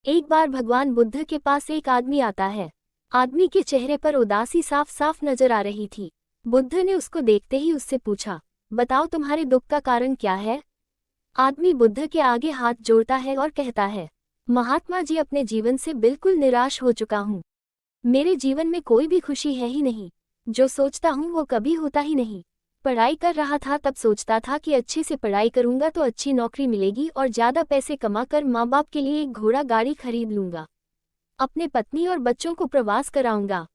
एक बार भगवान बुद्ध के पास एक आदमी आता है। आदमी के चेहरे पर उदासी साफ साफ नजर आ रही थी। बुद्ध ने उसको देखते ही उससे पूछा, बताओ तुम्हारे दुख का कारण क्या है। आदमी बुद्ध के आगे हाथ जोड़ता है और कहता है, महात्मा जी, अपने जीवन से बिल्कुल निराश हो चुका हूँ। मेरे जीवन में कोई भी खुशी है ही नहीं। जो सोचता हूँ वो कभी होता ही नहीं। पढ़ाई कर रहा था तब सोचता था कि अच्छे से पढ़ाई करूंगा तो अच्छी नौकरी मिलेगी और ज़्यादा पैसे कमाकर माँ बाप के लिए एक घोड़ा गाड़ी खरीद लूंगा। अपने पत्नी और बच्चों को प्रवास कराऊंगा।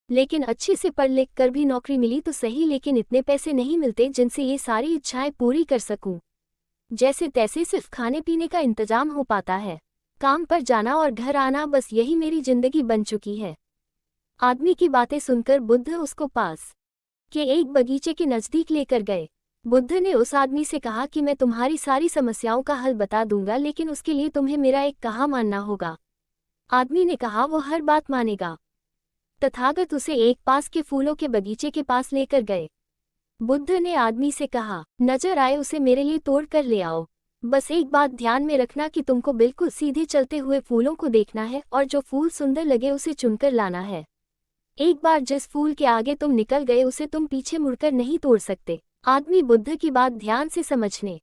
लेकिन अच्छे से पढ़ लिख कर भी नौकरी मिली तो सही, लेकिन इतने पैसे नहीं मिलते जिनसे ये सारी इच्छाएं पूरी कर सकूं। जैसे तैसे सिर्फ खाने पीने का इंतजाम हो पाता है। काम पर जाना और घर आना, बस यही मेरी जिंदगी बन चुकी है। आदमी की बातें सुनकर बुद्ध उसको पास के एक बगीचे के नज़दीक लेकर गए। बुद्ध ने उस आदमी से कहा कि मैं तुम्हारी सारी समस्याओं का हल बता दूंगा, लेकिन उसके लिए तुम्हें मेरा एक कहा मानना होगा। आदमी ने कहा वो हर बात मानेगा। तथागत उसे एक पास के फूलों के बगीचे के पास लेकर गए। बुद्ध ने आदमी से कहा, नजर आए उसे मेरे लिए तोड़ कर ले आओ। बस एक बात ध्यान में रखना कि तुमको बिल्कुल सीधे चलते हुए फूलों को देखना है और जो फूल सुंदर लगे उसे चुनकर लाना है। एक बार जिस फूल के आगे तुम निकल गए उसे तुम पीछे मुड़कर नहीं तोड़ सकते। आदमी बुद्ध की बात ध्यान से समझने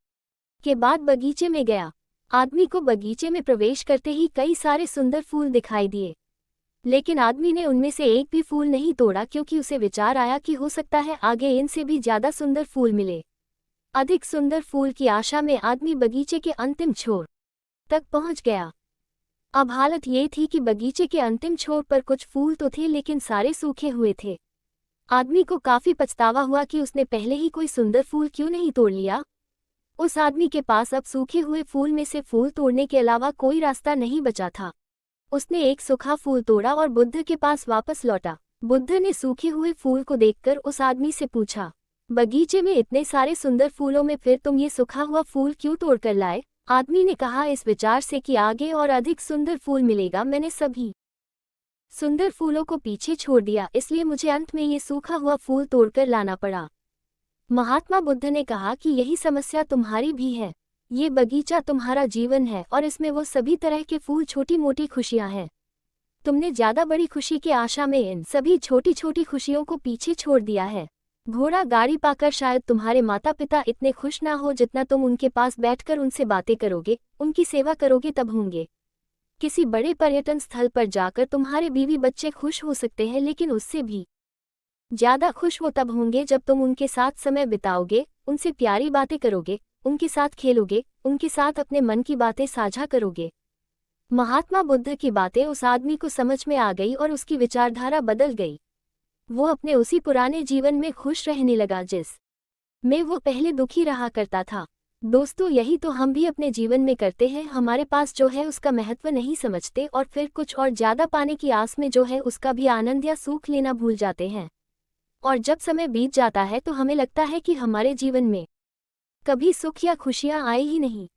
के बाद बगीचे में गया। आदमी को बगीचे में प्रवेश करते ही कई सारे सुंदर फूल दिखाई दिए, लेकिन आदमी ने उनमें से एक भी फूल नहीं तोड़ा, क्योंकि उसे विचार आया कि हो सकता है आगे इनसे भी ज्यादा सुंदर फूल मिले। अधिक सुंदर फूल की आशा में आदमी बगीचे के अंतिम छोर तक पहुंच गया। अब हालत ये थी कि बगीचे के अंतिम छोर पर कुछ फूल तो थे, लेकिन सारे सूखे हुए थे। आदमी को काफी पछतावा हुआ कि उसने पहले ही कोई सुंदर फूल क्यों नहीं तोड़ लिया। उस आदमी के पास अब सूखे हुए फूल में से फूल तोड़ने के अलावा कोई रास्ता नहीं बचा था। उसने एक सूखा फूल तोड़ा और बुद्ध के पास वापस लौटा। बुद्ध ने सूखे हुए फूल को देखकर उस आदमी से पूछा, बगीचे में इतने सारे सुंदर फूलों में फिर तुम ये सूखा हुआ फूल क्यों तोड़ कर लाए। आदमी ने कहा, इस विचार से कि आगे और अधिक सुंदर फूल मिलेगा, मैंने सभी सुंदर फूलों को पीछे छोड़ दिया, इसलिए मुझे अंत में ये सूखा हुआ फूल तोड़कर लाना पड़ा। महात्मा बुद्ध ने कहा कि यही समस्या तुम्हारी भी है। ये बगीचा तुम्हारा जीवन है और इसमें वो सभी तरह के फूल छोटी मोटी खुशियां हैं। तुमने ज्यादा बड़ी खुशी की आशा में इन सभी छोटी छोटी खुशियों को पीछे छोड़ दिया है। घोड़ा गाड़ी पाकर शायद तुम्हारे माता पिता इतने खुश ना हो जितना तुम उनके पास बैठकर उनसे बातें करोगे, उनकी सेवा करोगे तब होंगे। किसी बड़े पर्यटन स्थल पर जाकर तुम्हारे बीवी बच्चे खुश हो सकते हैं, लेकिन उससे भी ज्यादा खुश वो तब होंगे जब तुम उनके साथ समय बिताओगे, उनसे प्यारी बातें करोगे, उनके साथ खेलोगे, उनके साथ अपने मन की बातें साझा करोगे। महात्मा बुद्ध की बातें उस आदमी को समझ में आ गई और उसकी विचारधारा बदल गई। वो अपने उसी पुराने जीवन में खुश रहने लगा जिस में वो पहले दुखी रहा करता था। दोस्तों, यही तो हम भी अपने जीवन में करते हैं। हमारे पास जो है उसका महत्व नहीं समझते और फिर कुछ और ज्यादा पाने की आस में जो है उसका भी आनंद या सुख लेना भूल जाते हैं। और जब समय बीत जाता है तो हमें लगता है कि हमारे जीवन में कभी सुख या खुशियां आई ही नहीं।